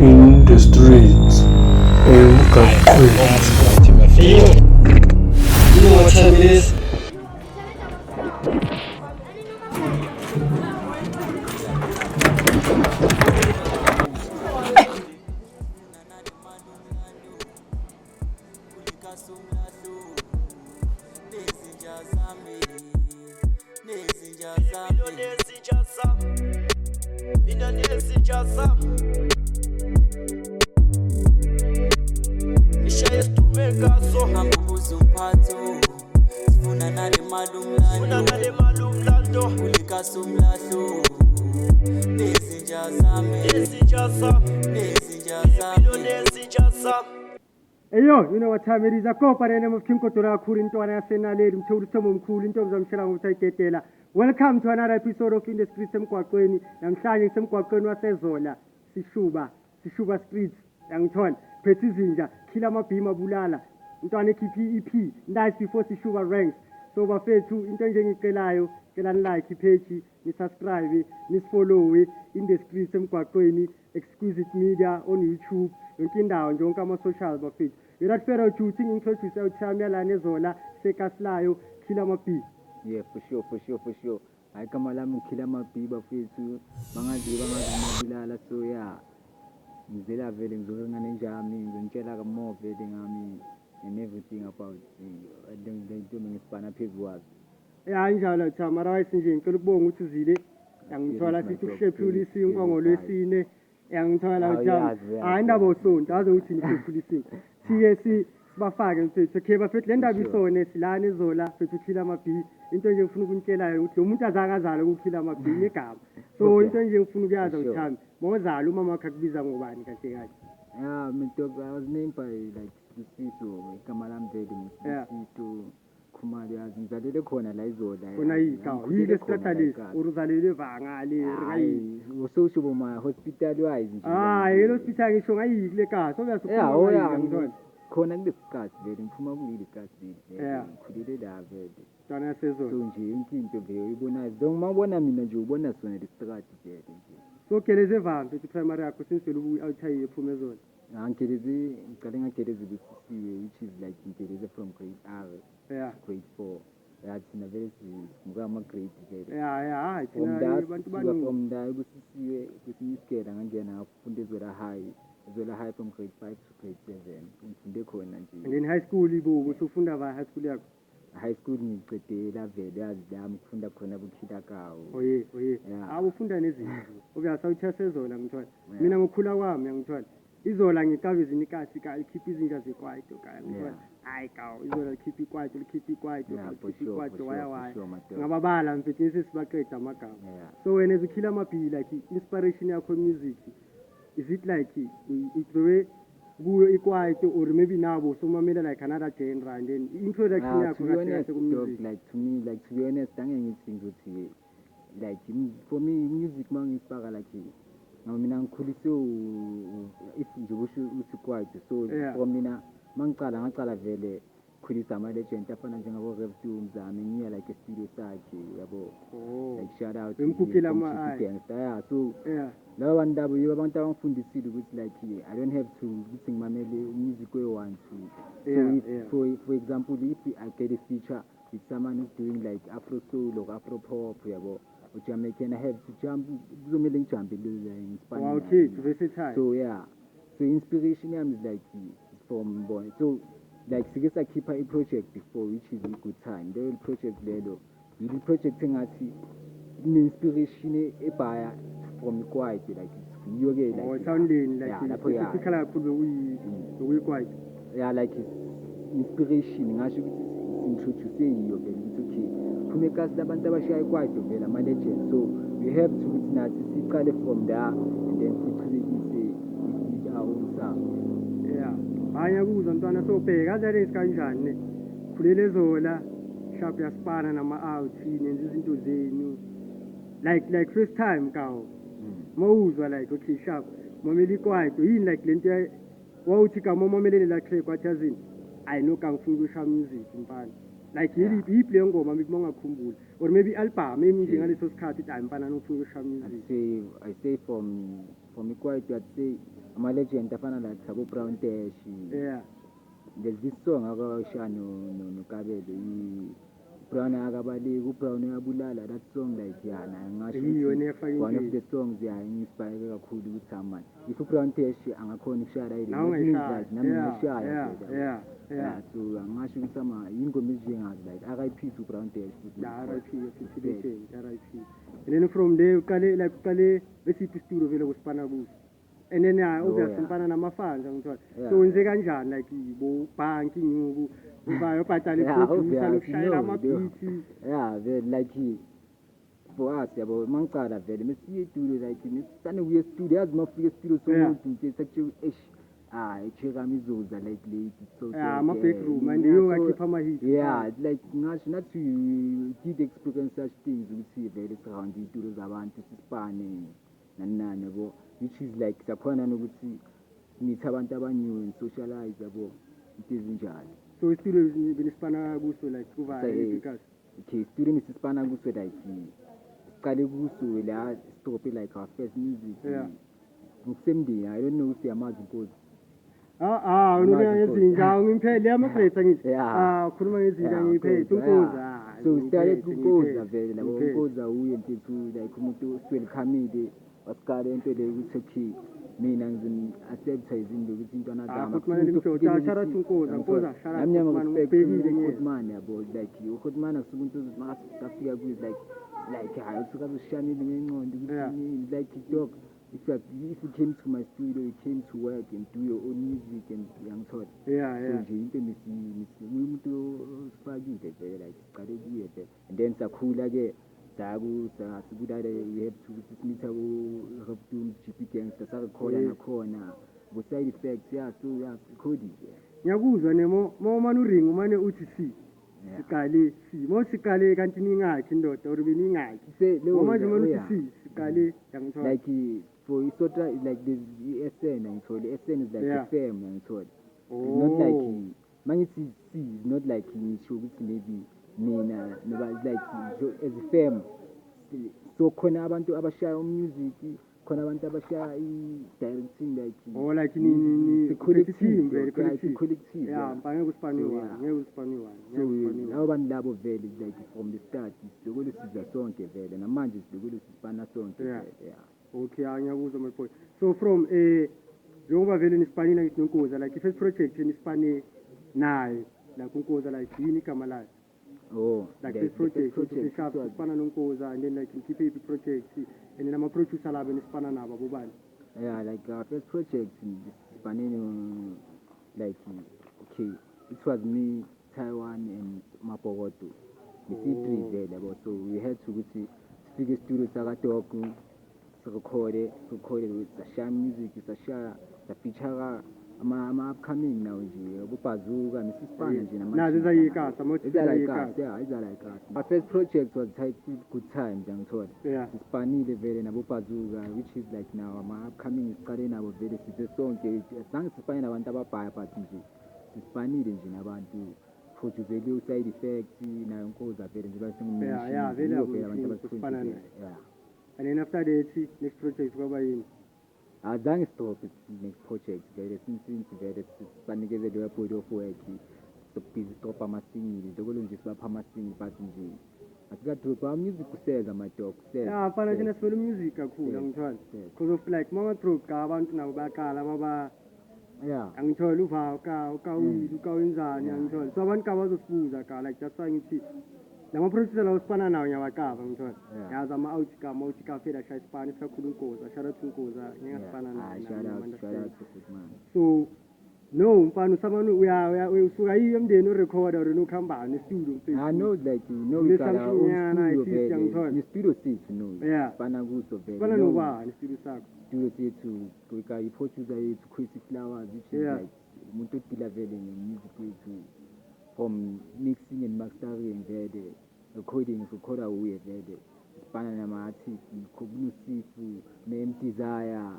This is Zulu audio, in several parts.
In the streets, eMgaqweni. You know what time it is? Eyo, you know what time it is. Akopa na name of Kim Kotora Kurin to an Asenale, Mtoto Tom Cool in terms of Sharam Taitela. Welcome to another episode of InTheStreets eMgaqweni. I'm shining some Kwakweni Wasezola, Sishuba Streets, Yangton, Petizinja, KillarMaBee Mabulala, Mtwane EP, nice before Sishuba ranks. So bafethu into enjengicelayo cela like page ni subscribe ni follow InTheStreets eMgaqweni exclusive media on YouTube yonke indawo nje onke ama social bafethu without further ado introduce uThami yalana ezola sekaslayo KillarMaBee. Yeah, for sure. Hayi kama lami KillarMaBee bafethu bangazi Mabulala, so yeah ngizela vele ngizokungane njami ngizintshela ka more vele ngami and everything about the ngisibana phezulu wazi. Yeah, njalo Thami mara nje ngicela ukubonga ukuthi uzile yangithola sithi ushephula isinkwa ngolwesine yangithola uThami hayi indaba osonto aze uthi nishephula isinkwa siye sibafake mfethu. Okay bafethu le ndaba isone silana ezola fethu KillarMaBee into nje ngifuna ukunitshela ukuthi lo muntu azakazala kuKillarMaBee negama so into nje ngifuna ukuyaza uThami mawuzala umama wakhe akubiza ngobani kahle kahle. Yeah, I was named by like Sisiso igama lami vele Sisiso Khumalo yazi ngizalele khona la izola khona yile strata lesi uruzalele vanga le hayi usosho ma hospital wise nje hayi le hospital ngisho ngayile ka so uyasuphuma ngithola khona kulesikhathi vele ngiphuma kuleli kasi vele ngikhulele la vele tana yasezola so nje into vele uyibonayo donc mabona mina nje ubona sona le strata vele nje so geleze vambe primary yakho since vele awuthayiye phuma ezola. Ngiqale ngageleze besisiwe which is like ngigeleze from grade R grade 4 yathi na vele ngama grade vele hayi thina abantu baningi from ndayo kusisiwe kusiyisikela ngangena ngafunda ezola high from grade 5 to grade 7 ngifunde khona nje. And then high school ibuko usufunda ba high school yakho? High school ngiqedela vele yazi lami ngifunda khona kuKhilakawo. Oye ufunda nezinto ubuyasawutha sezona ngithola mina ngokhula kwami ngithola izola ngikabe zinikasi ka ikhipha izinja zeKwaito ka ngithola hayi ka izola likhipha iKwaito waya ngababala mfethu sesibaqeda amagama. So wena as KillarMaBee like inspiration yakho music is it like it kuyo iKwaito or maybe nabo so mamela like another genre and then introduction yakho kahle music like to me like to be honest angengithi ngizothi like for me music mangisifaka like mina ngikhulise if nje kusho uKwaito so for mina ngaqala vele khulisa ama legend afana njengabo Rev2 Mzame ngiya like studio sakhe yabo like shout out emkhukhela ama gangster so laba bantu labo yibo abantu abangifundisile ukuthi like I don't have to ukuthi ngimamele music we-1 2 for example if I get a feature with someone who's doing like Afro soul or Afro pop yabo Jamaican, I have to jump kuzomele ngijump in Spanish. Wow, okay, versatile. So yeah, so inspiration is like from born. So like I keep a project before which is a good time. The project lelo, the project ngathi inspiration ebaya from Kwaito like you again like sounding like typical kakhulu uyiKwaito. Yeah, like inspiration ngasho ukuthi introduce yiyo vele ukuthi okay kumekasi labantu abashaya iKwaito vele ama legend so we have to ukuthi nathi siqale from there and then siqhubekise sound. Hanya kuza mntwana sobheka kanjani kanjani khulele zola sharp yaspana nama out nenza izinto zenu like first time kawo mawuzwa like okay sharp mameli iKwaito yini like lento wawuthi kama mamelele la track wathazini I know kangifuna ukusha music mfana like yili play ngoma ngikungakhumbula or maybe album maybe ngaleso sikhathi mfana nofuna ukusha music. I say from iKwaito I'd say ama-legend afana like Sabo Brown Dash. Yeah. There's this song akashaya no Kabelo Brown akabaleki uBrown Mabulala, that song like yeah Yiyo ngisho nefaka one of impilo. the songs inspire kakhulu ukuthi man if uBrown Dash angakhona ukushaya ile Nawe ungayishaya. nami Yeah, ngishaya yeah. so angasho ukuthi ingoma ezingazi like RIP to Brown Dash futhi RIP futhi legend RIP. And then from there uqale besiphi studio vele kusipana kuso. And then obviously ngifana namafans ngithola. So wenze kanjani like bo bank inyuku ubayo bhatala producer lokushayela ama-beat. Yeah, vele like for us yabo mangicala vele mesiye studio like misane kuye studio yazi mafika studio somuntu nje sekuthiwa icheka mizuza like late so ama bedroom and you akhipha ama hits. Yeah, like ngasho nathi we did experience such things ukuthi vele surround itulo zabantu sisipane nani yabo which is like sakhona nokuthi nithi abantu abanyu socialize yabo into ezinjalo. So studio benisipana kuso like kuba because okay studio nisipana kuso like siqale kuso la stop like our first music. Ngokusemndini I don't know if yamazi inkozi. Unokuya ngezinja ngimphele amafresa ngithi khuluma ngezinja ngiphethe unkoza. So we started kukoza vele labo unkoza uye ntithu like umuntu welcomile wasiqala into le ukuthi okay mina ngizin-advertising ukuthi into anazama unkoza uHotman yabo like uHotman akusumuntu makafika kuyo like hayi usuka uzishanile ngenqondo ukuthi like dog if you came to my studio you came to work and do your own music and yangithola so nje into umuntu sifakile vele like siqale kuye vele and then sakhula ke sakudala we have to meet ku GP gangster sakukhola nakhona ku side effects so recording ngiyakuzwa nemo manje uringa manje uthi siqale mawusiqale kanti ningakhi indoda or beningakhi manje uthi siqale yangithola like for isota like the SN ngithola SN is like the firm ngithola it's not like mangithi is not like ngisho ukuthi maybe mina noba like as a firm so khona abantu abashaya music khona abantu abashaya i-directing like ni collective ngeke kusipaniwa so labo bantu labo vele like from the start sihlokole siza sonke vele namanje sihlokole sisipana sonke okay ngiyakuzwa my boy. So from njengoba vele nispanile ngithi nonkoza like i first project nisipane naye like unkoza like yini igama layo like this project nisipana nonkoza and then like ngikhiphe project and then ama-producer labo nisipana nabo abobani. Like our first project spanning like okay it was me Taiwan and Mapogoto the C3 vele yabo so we had to ukuthi sifike studio sakadoko sirekhode sashaya music sashaya feature ama-upcoming now nje ubabhazuka nesisipana nje nazo ezayikasa our first project was titled Good Times ngithola sispanile vele nabobhazuka which is like now ama-upcoming siqale nabo vele size sonke zange sisipane nabantu ababhaya but nje sispanile nje nabantu produce side effects nayo nkoza vele nje basengumeshini vele abantu abasipana naye. And then after that next project kwaba yini? Azange stop next project vele since vele sibanikeze body of work busy stop amasingili lokho nje sibapha amasingili but nje asikadrop music kuseza my dog kuseza fana thina sifela music kakhulu ngithola because of like mama drop abantu nabo baqala baba angithola uva ukawenzani angithola so abantu kabazosibuza ka like that's why ngithi nama-producer lawo sifana nawo ngiyawaqaba ngithola yazi ama-outka fela shaya isipani sisakhulu unkoza shout out unkoza ngingasifana nayo so no mfana usamane usuka yiyo emndeni urekhoda or nokuhambani estudio no like studio sethu no sifana kuso vele sifana nobani studio sakho studio sethu i-producer yethu Kwaito Flowers which is like umuntu odila vele nge-music wethu from mixing and mastering vele recording ukhoda uye vele sifana nama-artist Kobunusifu ne-Desire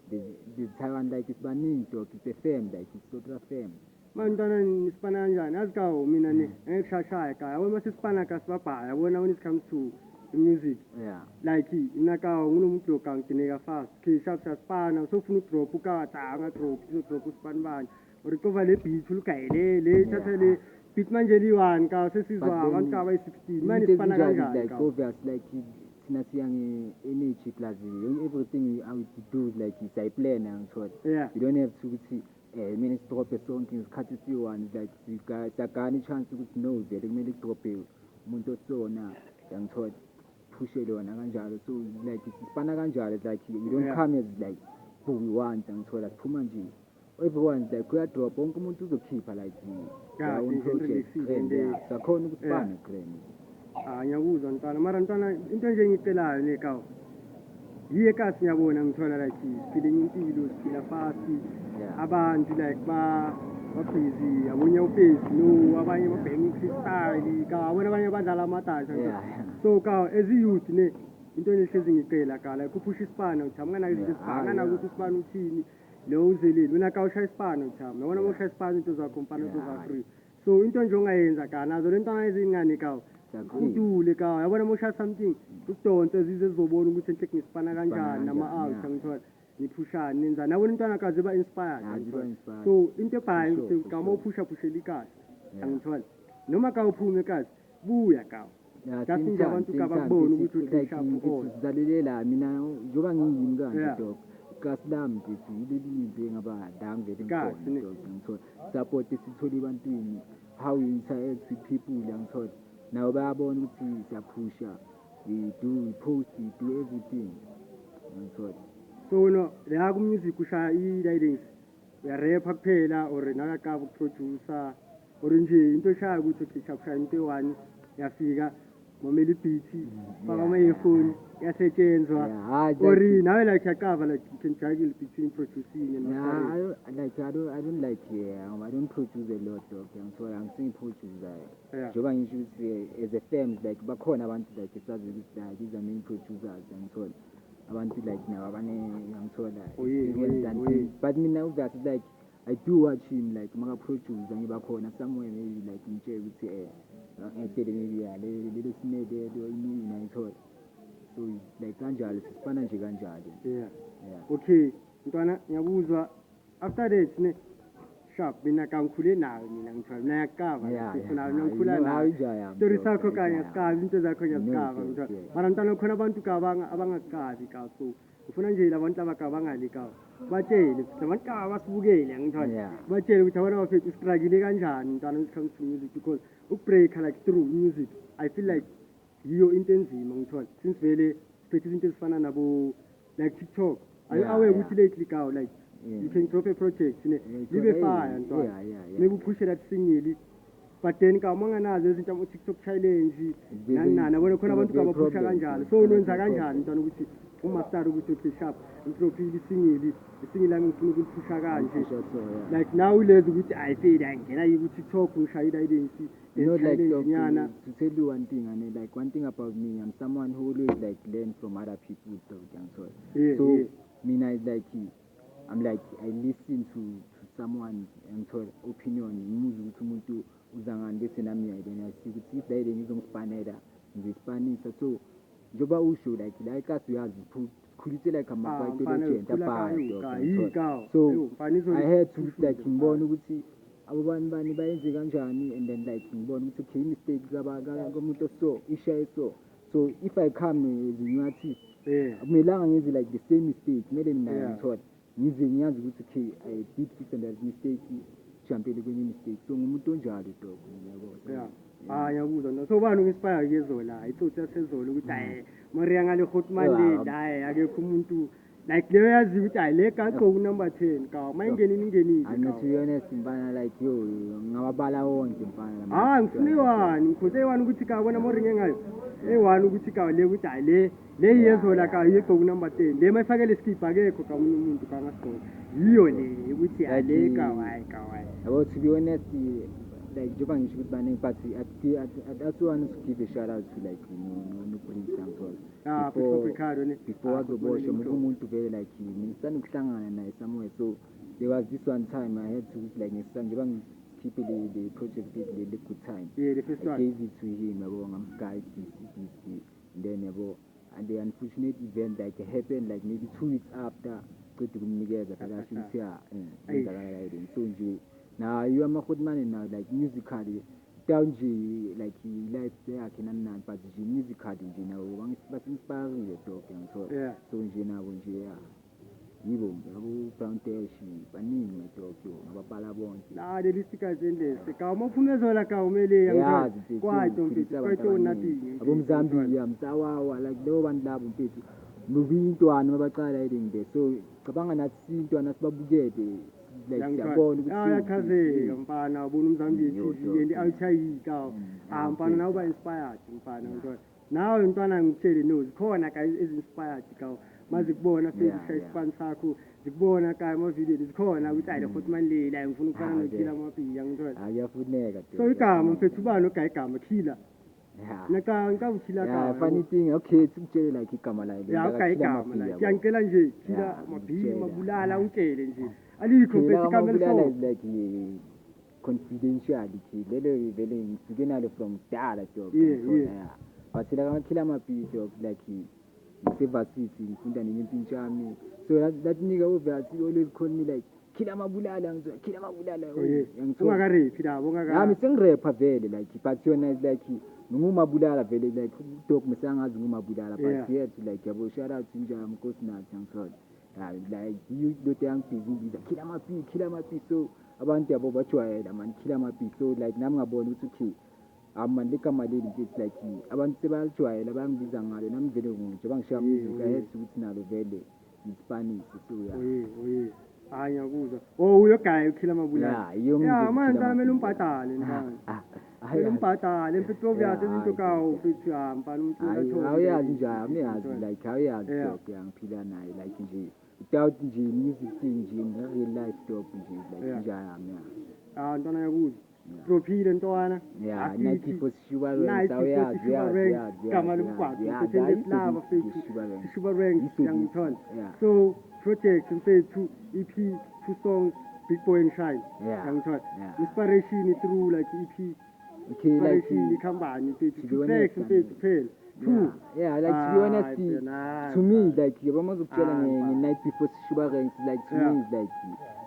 the Taiwan like isibaningi dog it's a firm like it's total firm mantwana nisipana kanjani azi kawo mina ngekushashaya ka yabona masisipana ka sibabhaya yabona when it comes to music yeah like inaka ngunomuntu lokangtineka fast ke sharp spana so funa drop ka tanga drop so drop span bani or cover le beat ulukayele thatha le beat manje liwani ka sesizwa abantu ka bayi16 manje sipana kanjani like obvious like thina siyange energy plus everything how to do like it's a plan and so yeah you don't have to ukuthi mina sidrop sonke isikhathi siyi-1 like sigagani chance ukuthi no vele kumele kudrophe umuntu osona yangithola pushe lona kanjalo so like sipana kanjalo like we don't come as like who we want yangithola siphuma nje everyone like kuyadrop wonke umuntu uzokhipha like their own project sakhona ukusipana grand ngiyakuzwa ntwana mara ntwana into nje engicelayo nekawo yiye kasi ngiyabona ngithola like siphile impilo siphila fast abantu like busy abonye uface no abanye babhemi freestyle ka abona abanye badlala amatasha so ka as a youth ne into engihlezi ngicela ka like uphusha isipana uthamana izinto isipana ukuthi isipana uthini lo uzelile wena ka ushaya isipana uthama yabona uma ushaya isipana into zakho mfana uzoba free so into nje ongayenza ka nazo lentwana ezingane ka udule ka yabona uma ushaya something usidonse zize zizobona ukuthi enhle ngisipana kanjani nama out ngithola niphushane nenzani yabona intwana kaze ba inspired so into ebhayi ukuthi kama uphusha likasi angithola noma ka uphume kasi buya ka kasi nje abantu ka bakubona ukuthi uhlishapho sizalelela mina njoba ngiyini kanje dog kasi lami ngithi yileli ngaba dange lenkona ngithola support sithole ebantwini how you interact with people ngithola nawo bayabona ukuthi siyaphusha we post we do everything ngithola so no la ku music ushaya i-guidance uyarapha kuphela or nakakaba ukuproducer or nje into eshaya ukuthi ushaya into eyi-1 yafika momela beat faka ama-earphone yasetshenzwa or nawe like yakava like you can juggle between producing and I don't like I don't produce a lot of ngithola angising producer njengoba ngisho ukuthi as a firm like bakhona abantu like esazi ukuthi these are main producers ngithola abantu like nabo abane ngithola but mina uzathi like I do watch him like maka producer ngiba khona somewhere maybe like ngitshela ukuthi ngitele maybe le simede lo yini ngithola so like kanjalo sisifana nje kanjalo okay ntwana ngiyabuzwa after that ne sharp mina kangikhule nawe mina ngithola mina yakava sifuna ngikhula nawe story sakho kanye sikazi into zakho ngiyazikava ngithola mara ntwana khona abantu abangakazi ka so ufuna nje labantu abakabangale ka batshele labantu ka basibukele ngithola batshele ukuthi abana bafethu struggle kanjani ntwana when it comes to music because ukubreak like through music I feel like yiyo into enzima ngithola since vele siphethe izinto ezifana nabo like TikTok are you aware ukuthi lately ka like you can drop a project libe fire ntwana maybe push that single but then ka manganazo izinto ama TikTok challenge nani abona khona abantu ka baphusha kanjalo so unenza kanjani ntwana ukuthi uma start ukuthi okay sharp intropile isingile lami ngifuna ukuphusha kanje like now lezi ukuthi I feel ngena ku TikTok ushaya i-identity to tell you one thing and like one thing about me I'm someone who always like learn from other people so mina is like I'm like I listen to someone and opinion ngimuzi ukuthi umuntu uzangani bese nami then I see ukuthi if like ngizongifanela ngizispanisa so njoba usho like us uyazi khulise like ama-Kwaito legend abhaya so I had to like ngibona ukuthi abo bani bayenze kanjani and then like ngibona ukuthi okay mistake komuntu so ishaye so if I come as a new artist akumelanga ngenze like the same mistake kumele mina ngithola ngize ngiyazi ukuthi okay I did this and that mistake jumpele kwenye mistake so ngumuntu onjalo dog yabo ngiyakuzwa so bani unginspire kezola itsotsi yasezolo ukuthi hayi Maria ngale Hotmande hayi akekho umuntu like leyo yazi ukuthi hayi le gaqo ku number 10 ka mayingenini to be honest mfana like yo ngababala wonke mfana ngifune wani ngikhoze wani ukuthi ka bona moringe ngayo wani ukuthi ka le ukuthi hayi le yezola ka yegqo ku number 10 le mayifakele skip akekho ka umuntu ka ngasigqoka yiyo le ukuthi hayi le ka hayi yabo to be honest like njengoba ngisho ukuthi baningi but I also want to give a shout out to like no police before wazobosha umuntu vele like ngisanda ukuhlangana naye somewhere so there was this one time I had to like njengoba ngikhiphe the project the good time the first one I gave it to him yabo ngamguide this and then and the unfortunate event like happened like maybe 2 weeks after qeda kumnikeza phela asho ukuthi so nje now you are good man now like musically down nje like life yakhe nani but nje musically nje nawo basinspire dog ngithola so nje nabo nje yibo abo Brown Dash baningi madokyo ngababhala bonke la leli sikazi endlese ka umphumezela ka umele yazi Kwaito mfethu Kwaito unathi abo Mzambia msawawa like lebo bantu labo mfethu nobintwana mabaqala edinge so cabanga nathi sintwana sibabukele like siyabona ukuthi ayakhazeka mfana ubona uMzambia yendi awuchayika mfana nawe ba inspired mfana nawe mntwana ngitshele no zikhona ka ezinspired ka mazikubona futhi ispan sakho zikubona ka ama video zikhona ukuthi ayile futhi manje la ngifuna ukufana noKillerMaBee yangithola ayafuneka so igama mfethu ubani ogayigama Killer naka uthila ka funny thing okay sikutshele like igama la ogayigama la ngiyangicela nje KillerMaBee Mabulala utshele nje alikho mfethu igama Mabulala is like confidentiality lelo vele ngisuke nalo from dala dog but la KillerMaBee dog like University ngifunda nenyempintsha yami so that nigga over always call me like KillerMaBulala ngizwa KillerMaBulala ungakarephi labo yami sengirapha vele like but yona like ngumabulala vele like dog mesangazi ngumabulala but yet like yabo shout out njalo mkosi nathi ngithola like you don't young busy KillerMaBee so abantu yabo bajwayela man KillerMaBee so like nami ngabona ukuthi man ligama leli nje like abantu sebajwayela bangibiza ngalo nami vele nje bangishiya music ahead ukuthi nalo vele iSpanish so anya kuza uyo guy KillerMaBulala manje amele umbhadale mfana umbhadale mfethu obyazi izinto kawo mfethu mfana umuntu awuyazi njalo uyazi like awuyazi dog yangiphila naye like nje without nje music nje real life dog nje like njalo ntwana yakuza Tropile ntwana nathi for sure awuyazi kama lomgwaqo mfethu lava mfethu shuba ranks yangithola so project mfethu EP 2 songs Big Boy and Shine yangithola inspiration through like EP okay like company mfethu tracks mfethu phela like to be honest to me like yabona ukutshela night before shuba ranks like to me is like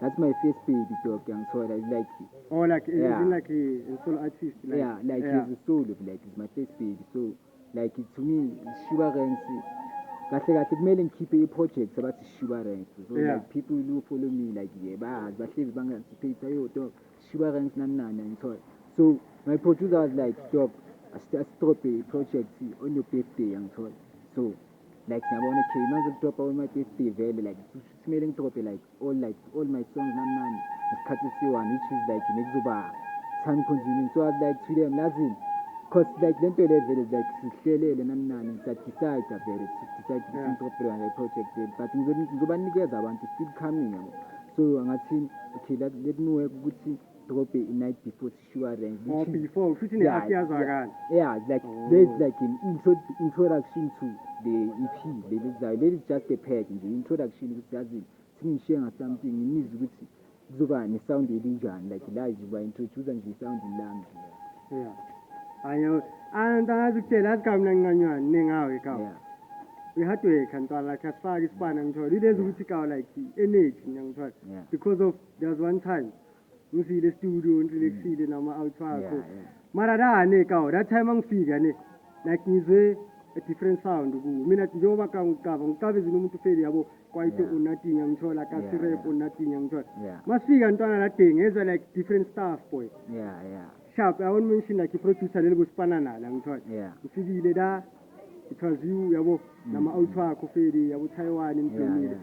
that's my first baby dog yangithola like like like a solo artist like he's a solo like it's my first baby so like to me shuba ranks kahle kumele ngikhiphe i-project abathi shuba ranks so like people who follow me like bahlezi bangasiphetha yo dog shuba ranks nani ngithola so my producer was like dog stop a project on your birthday ngithola so like ngiyabona okay manje drop on my birthday vele like simele ngidrope like all my songs nani isikhathi siwani which is like nekuzoba time consuming so I was like to them lazini cause like lento le vele like sihlelele nani decide vele decide to drop a project but ngizobanikeza abantu still coming so angathi okay let me work ukuthi drop a night before sure rank before futhi ne asiyazakala like there's like an introduction to the EP there is just a pack nje introduction ukuthi yazi singishiye something ngimizwa ukuthi kuzoba ne sound elinjani like la izoba introduce nje sound lami ayo andazikutshela azikamna nganywana ningawe kawo we had to work ntwana like asifaka isipana ngithola ilezi ukuthi kawo like energy ngithola because of there was one time ngifile studio ngilexile nama out wakho mara dane kawo that time angifika ne like ngizwe a different sound ku mina njengoba ngicaba umuntu feli yabo Kwaito unathi ngithola ka rap unathi ngithola masifika ntwana la ding ezwa like different stuff boy sharp I won't mention like producer leli kusipana nala ngithola ufikile da it was you yabo nama out wakho feli yabo Taiwan ngithola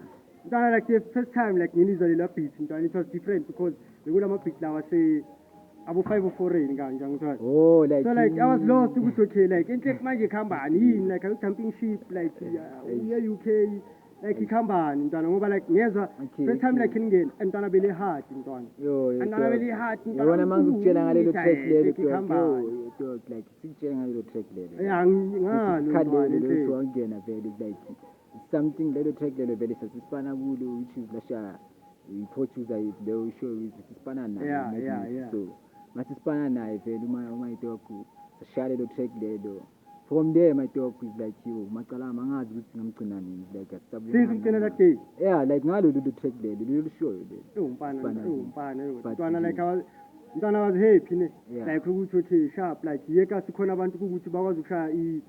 ntwana like the first time like ngilizwa lela beat ntwana it was different because bekulama beat lawa say abo 504 kanje ngithola like so like I was lost ukuthi okay like into manje ikhambani yini like a jumping ship like yeah UK like ikhambani ntwana ngoba like ngezwa first time like ngingena ntwana bele hard ntwana ntwana bele hard ntwana yona manje ukutshela ngalelo track lelo dog like sikutshela ngalelo track lelo ngalo lelo wangena vele like something lelo track lelo vele sasisipana kulo which is lasha i-producer is the show is sisipana naye so masisipana naye vele uma idog ashaya lelo track lelo from there my dog is like you macala mangazi ukuthi ngamgcina nini like since ugcina that day yeah like ngalo lolu track lelo show umpana ntwana like ntwana was happy ne like ukuthi okay sharp like yeka sikhona abantu ukuthi bakwazi ukushaya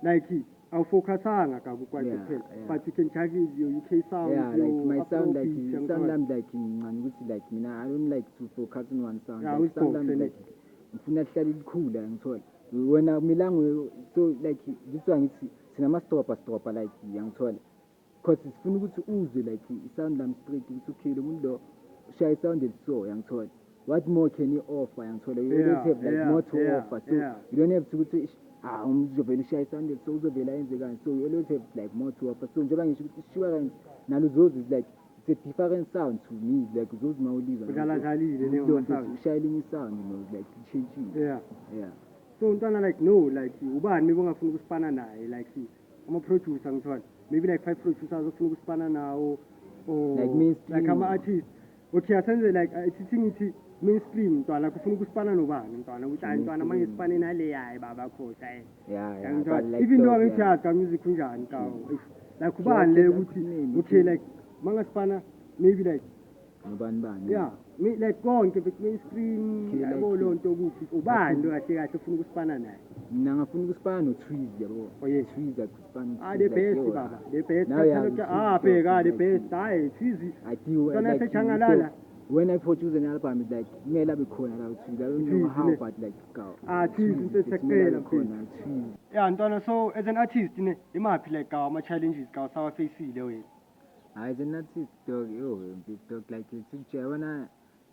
like awufocusanga kabi kwathi phela but you can target your UK sound like my sound like sometimes like ngicane ukuthi like mina I don't like to focus on one sound like sometimes like ngifuna hlala likhula ngithola wena milango so like this one ngithi sinama stopper like ngithola because sifuna ukuthi uzwe like sound lam straight ukuthi okay lo muntu lo shaya sound so ngithola what more can you offer ngithola you always have like more to offer so you don't have to ukuthi uzovela shaya sound so uzovela yenze kanje so you always have like more to offer so njengoba ngisho ukuthi sure kanje nalo zozi like it's a different sound to me like zozi mawuliza udlalalile leyo sound shayiling sound you know like changing yeah so ntwana like no like ubani bongafuna ukusipana naye like ama producer ngithola maybe like 5 producers ofuna ukusipana nawo or like mainstream like ama artists okay asenze like ithi mainstream ntwana kufuna ukusipana nobani ntwana ukuthi hayi ntwana manje sipane nale yayi baba khosa yeah even though ngithatha ka music kunjani ka like ubani le ukuthi okay like mangasipana maybe like ngubani yeah me like konke but mainstream yabo lonto ukuthi ubani lo kahle ufuna ukusipana naye mina ngafuna ukusipana no Trees yabo Trees akusipana the best baba the best bheka the best hayi Trees like sechangalala when I produce an album it's like kumele abe khona la Trees I don't know how but like Trees sesekela khona yeah ntwana so as an artist ne imaphi like ama challenges ka sawa faceile wena as an artist dog like it's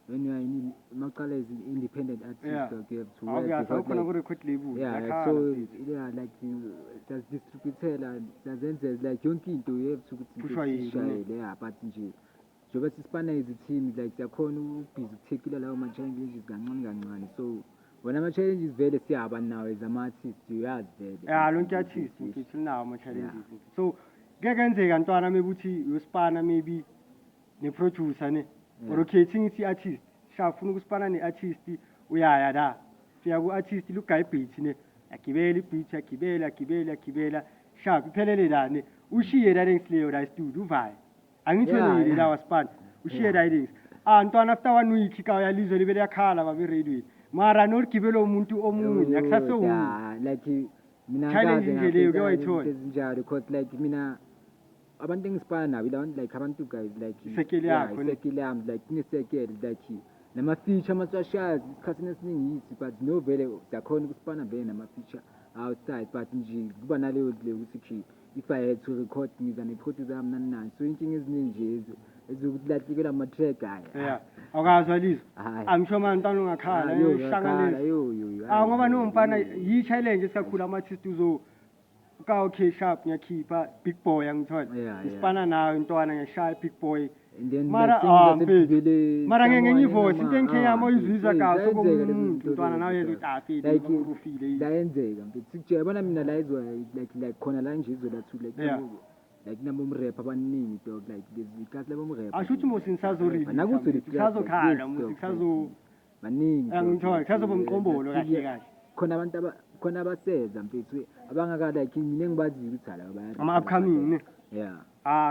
when you are in Mabulala is independent artist dog you have to work khona ku record label so like there's distributor there's like yonke into you have to shayele but nje njoba sisipana is a team like siyakhona ubhizi ukuthekila lawo ma challenges kancane so wena ama challenges vele siyaba nawo as ama artist uyazi vele lonke artist ngithi nawo ama challenges so kuyenzeka ntwana maybe uthi uspana maybe ne producer ne or okay ngithi artist shafuna ukusipana ne artist uyaya la siya ku artist lugayi beat ne agibela ibeat agibela sharp iphelele la ne ushiye la ngileyo la studio uvaya angitholile la wasipana ushiye la things ntwana after 1 week ka uyalizwe libe yakhala babe radio mara no gibelo umuntu omunye akusaso like mina challenge nje leyo ke wayithola njalo because like mina abantu engisipana nabo like abantu guys like sekele yakho like kunesekele like nama feature amaswashazi isikhathini esiningi yithi but no vele siyakhona ukusipana vele nama feature outside but nje kuba naleyo le ukuthi if I had to record ngiza ne producer yami nani so inkinga eziningi nje ezokuhlahlekela ama track awukazwa lizo angisho manje ntwana ungakhala hlanganisa ngoba nomfana yi challenge esikakhulu ama artist ka okay sharp ngiyakhipha big boy angithola isipana nayo intwana ngiyashaya big boy mara ngeke voice into engiyama uyizwisa kahle komntwana nawe yezotafile like layenzeka mfethu yabona mina la izwa like khona la nje izwe lathu like nabo umrap abaningi dog like because labo umrap ashuthi musi ngisazorili sazokhala musi sazo baningi angithola sazobomqombolo kahle khona abaseza mfethu abangaka like mina engibaziyo ukuthi ala ama upcoming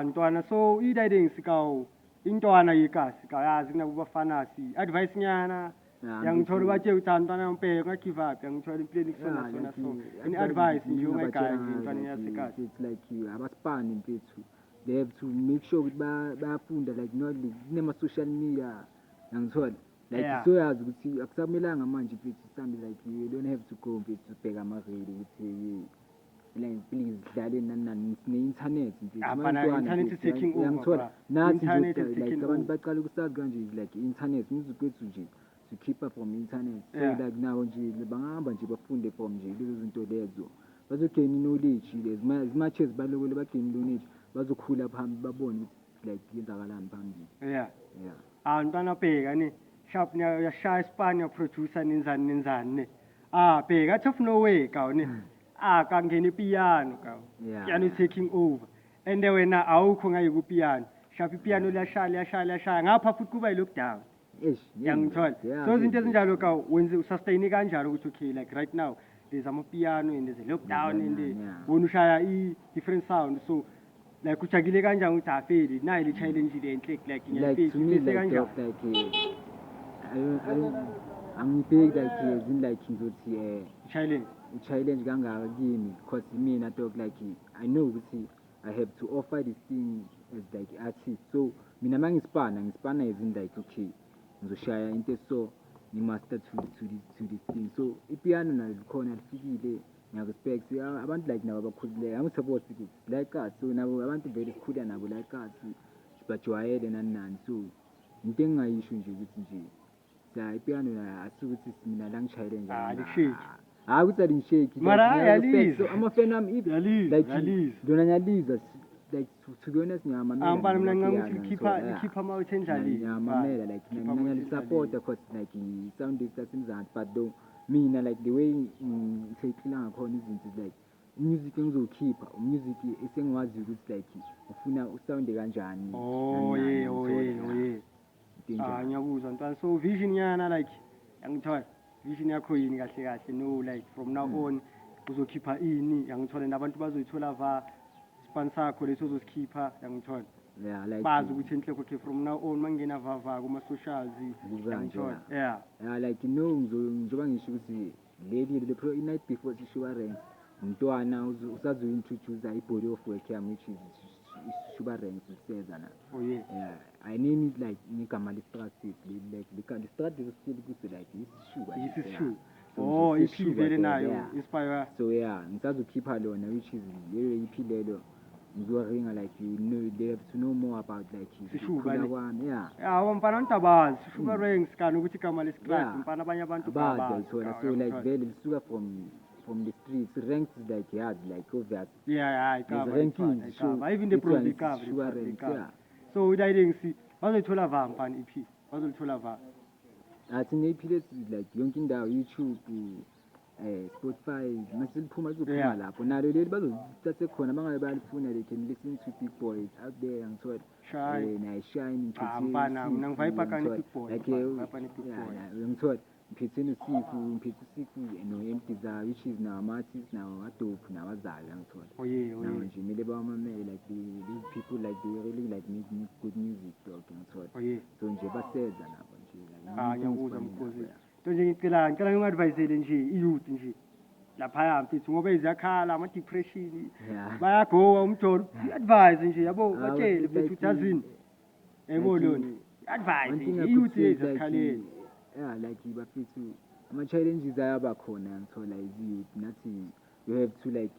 ntwana so i-guidance kawo intwana yikasi kayazi kunakubafanasi advice nyana yangithola bathe ukuthi ntwana yompeke nga give up yangithola implanning sona so any advice nje ungayigaya nje intwana yasikasi it's like abaspani mfethu they have to make sure ukuthi bayafunda like not kunema social media yangithola like so yazi ukuthi akusamelanga manje mfethu something like you don't have to go mfethu ubheka ama radio ukuthi like please dlale nani ne-internet internet is taking over nathi like abantu baqala ukusazi kanje like internet music kwethu nje to keep up from internet so like now nje bangahamba nje bafunde from nje lezo zinto lezo bazogain knowledge as much as balokole bagain knowledge bazokhula phambili babone like yenzakalani phambili ntwana bheka ne sharp yashaya Spania producer nenzani ne bheka out of nowhere ka ne kangena piano ka piano is taking over and wena awukho ngayi ku piano sharp piano liyashaya ngapha futhi kuba lockdown yangithola so izinto ezinjalo ka wenze usustain kanjalo ukuthi okay like right now there's amapiano and there's a lockdown and Yeah. wona ushaya i-different sound. So like ujagile kanjani ukuthi afeli nayo le challenge le enhle like Like to me, ngiyafisa like kanjani. dog, like I'm big like as in like ukuthi Challenge. challenge kangaka kimi because mina dog like I know ukuthi I have to offer this thing as like artist. So mina mangispana as in like okay ngizoshaya into so ngimaster to this thing. So ipiano nalo likhona lifikile ngiyarespect abantu like nabo abakhulileyo I'm supposed to like us. So nabo abantu vele sikhula nabo like us bajwayele nani so into engingayisho nje ukuthi nje la ipiano la asukuthi mina la ngishayele nje Lishake. ukuthi alishake Mara yalizwa. so amafana ami Yalizwa, like yalizwa. lona ngiyalizwa like to be honest ngiyamamela Mfana mina ngiyamamela, ngicathi so, likhipha amawethe enjani. ngiyamamela like ngiyalisupporta because like sound sasimzansi but though mina like the way ngithekila ngakhona izinto like music engizokhipha music esengiwazi ukuthi like ufuna usound kanjani Oh yeah. Ngiyakuzwa ntwana. So vision yana like yangithola vision yakho yini kahle kahle no like from now on uzokhipha ini yangithola nabantu bazoyithola va sponsor sakho leso uzosikhipha yangithola. yeah like Bazi ukuthi enhle okay from now on mangena vava kuma socials yangithola. Yeah. like njoba ngisho ukuthi le pro night before insurance umntwana usazointroduce ibody of work yami which is insurance useza na Oh yeah. yeah I name it like ngigama le-strategy like the strategy still good like This is true. Oh EP vele nayo inspire. So yeah ngisazokhipha lona which is leyo EP lelo ngizoringa like you know they have to know more about like Sishuba kwami yeah mfana ntabazi Sugar Ranks kana ukuthi igama lesiclass Yeah. mfana abanye abantu bazi so like vele lisuka from the streets ranks is like yeah like obvious yeah There's rankings, so even the this pros one is cover sure ranks, yeah. so uyilaying si bazolithola va mfana EP bazolithola va I think maybe like yonke indawo YouTube Spotify masiliphuma lizophuma Yeah. lapho nalo leli bazothathe khona mangabe bayalifuna they can listen to big boys out there ngithola Shine. na shine mfana mina ngivibe kani big boy like vibe kani big boy ngithola ngiphethe usifu no empty za which is now artists now adope now azali ngithola oh yeah now nje mele bawamamele like these people like they really like make good music dog ngithola oh yeah so nje baseza nabo nje ngiyakuzwa mkhosi to nje ngicela ngi-advisele nje i-youth nje laphaya mfethu ngoba iziyakhala ama-depression Yeah. bayagowa umjolo i-advise nje yabo batshele mfethu uthazini yebo lona i-advise nje i-youth eziyakhaleni yeah like bafethu ama-challenges ayaba khona ngithola is-youth nathi you have to like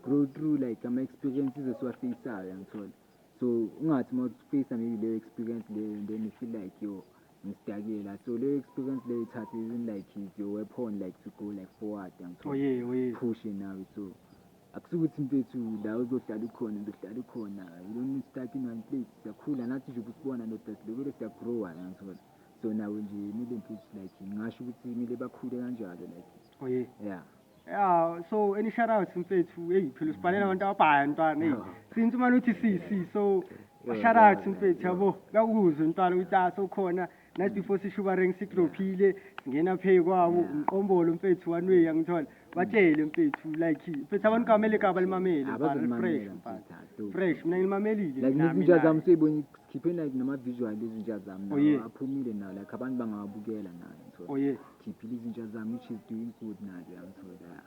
grow through like ama-experiences esiwafaceayo ngithola so ungathi uma uface maybe leyo experience leyo and then you feel like yo ngistakela so leyo experience leyo ithathe isn't like is your weapon like to go like forward oh yeah push nawe so akusukuthi mfethu la uzohlala ukhona you don't need stuck in one place siyakhula nathi nje ukusibona nodadilekile siyagrowa ngithola so nawe nje mile mfethu like ngasho ukuthi mile bakhule kanjalo like oh yeah yeah so any shout outs mfethu hey phela usibhalela abantu ababhaya ntwana hey since manje uthi si shout outs mfethu yabo kakuzwe ntwana ukuthi so khona night before sishuba rank siklophile singena pay kwawo umqombolo mfethu one way angithola batshele mfethu like mfethu abantu kamele ka balimamele fresh fresh mina ngilimamelile like izinja zami seyibona khipheni like nama visual izinja zami Oh, yeah. aphumile nawo like abantu bangawabukela nayo oh yeah khiphile izinja zami which is doing good nazo ngithola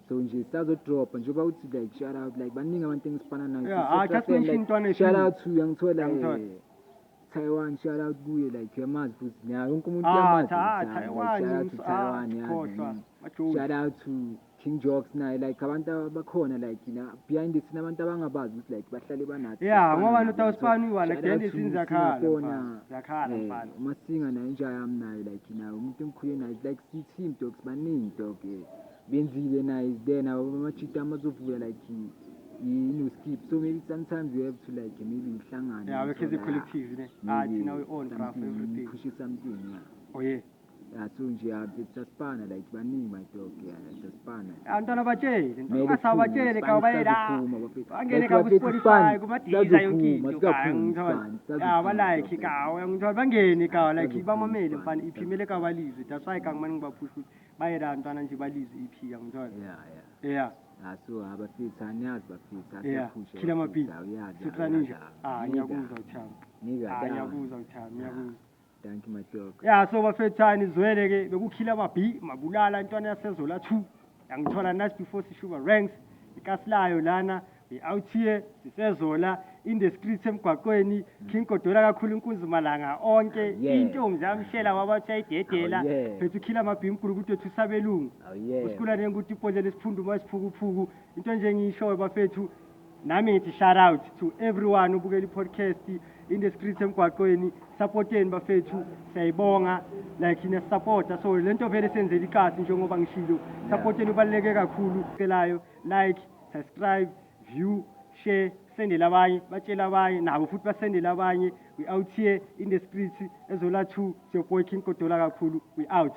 so nje sizodropa njengoba uthi like shout out like baningi abantu engisifana nayo Yeah, just mention ntwana shout out to Ngithola. Taiwan shout out kuye like yamazi futhi naye wonke umuntu Taiwan, shout out to Taiwan khohlwa, yeah shout out to King Jokes naye like abantu abakhona like behind the scene abantu abangabazi ukuthi like bahlale banathi Yeah, ngoba notawusipani wala Shout behind out the scenes to yakhala Singapore mfana. Yakhala mfana. umasinga naye inja yami naye like naye umuntu emkhulu naye like team dogs baningi dog benzile naye is there now amachita amazovula like skip so maybe sometimes you have to like maybe ihlangana Yeah, because the collective ne. Thina we own craft everything. push something yeah Oh yeah. yeah so nje sasipana like baningi my dog yeah sasipana Antwana batshele, Mele ngisabatshele siphuma, ka bayela. siphuma, bafethu. Bangene Like ka bafethu Spotify sipani, kuma DJ yonke into siyaphuma, ka ngithola. siyaphuma, Yeah, ba like siyaphuma, ka ngithola bangene ka like siyaphuma, bamamele siyaphuma, mfana iphimele ka balizwe. That's why ka ngimani ngibapush ukuthi bayera ntwana nje balizwe EP yangithola yeah so abafitha aniyazi bafitha siyaphusha KillerMaBee sitranisha ngiyakuzwa uthando ngiyakuzwa uthando ngiyakuzwa thank you my dog so bafethani zwele ke bekuKillerMaBee Mabulala intwana yasezola 2 yangithola nice before sishuba ranks ikasilayo lana out here sisezola InTheStreets eMgaqweni King Kodola kakhulu inkunzimalanga onke intombi yamshela wabathi ayidedela phethu KillerMaBee inkulu kuthi tusabelungu usikula nenguthi iphonje lesiphundu masiphukuphuku into nje ngisho bafethu nami ngithi shout out to everyone ubukela iPodcast InTheStreets eMgaqweni supporteni bafethu siyayibonga like ine supporter so lento vele senzela ikasi njengoba ngishilo supporteni ubaleke kakhulu celayo like subscribe view share sendela abanye batshela abanye nabo futhi basendela abanye we out here InTheStreets ezola 2 your boy King Kodola kakhulu we out